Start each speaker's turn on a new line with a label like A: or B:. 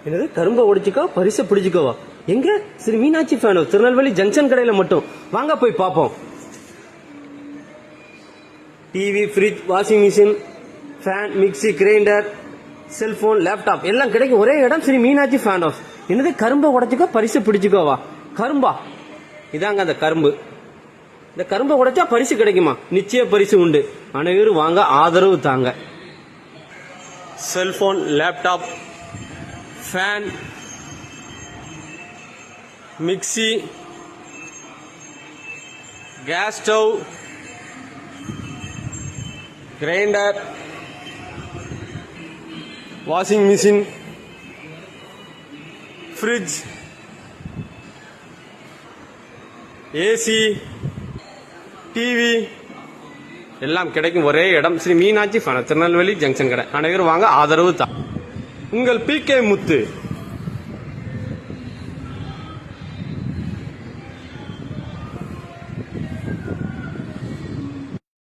A: என்னது கரும்பை உடைச்சிக்கோ பரிசை பிடிச்சிக்கோவா? எங்க? Shri Meenakshi fan house Tirunelveli junction கடையில மட்டும். வாங்க போய் பார்ப்போம். TV, fridge, washing machine, fan, mixie, grinder, cellphone, laptop எல்லாம் கிடைக்கும் ஒரே இடம் ஸ்ரீ மீனாட்சி ஃபேன் ஹவுஸ். என்னது கரும்பை உடைச்சிக்கோ பரிசை பிடிச்சிக்கோவா? கரும்பா? இதாங்க அந்த கரும்பு. இந்த கரும்பை உடைச்சா பரிசு கிடைக்குமா? நிச்சய பரிசு உண்டு. அனைவரும் வாங்க, ஆதரவு தாங்க. Cellphone, laptop, fan, mixie, gas stove, grinder, washing machine, fridge, AC, TV எல்லாம் கிடைக்கும் ஒரே இடம் Shri Meenakshi fan house Tirunelveli junction கடை. அனைவரும் வாங்க, ஆதரவு தான். உங்கள் PK முத்து.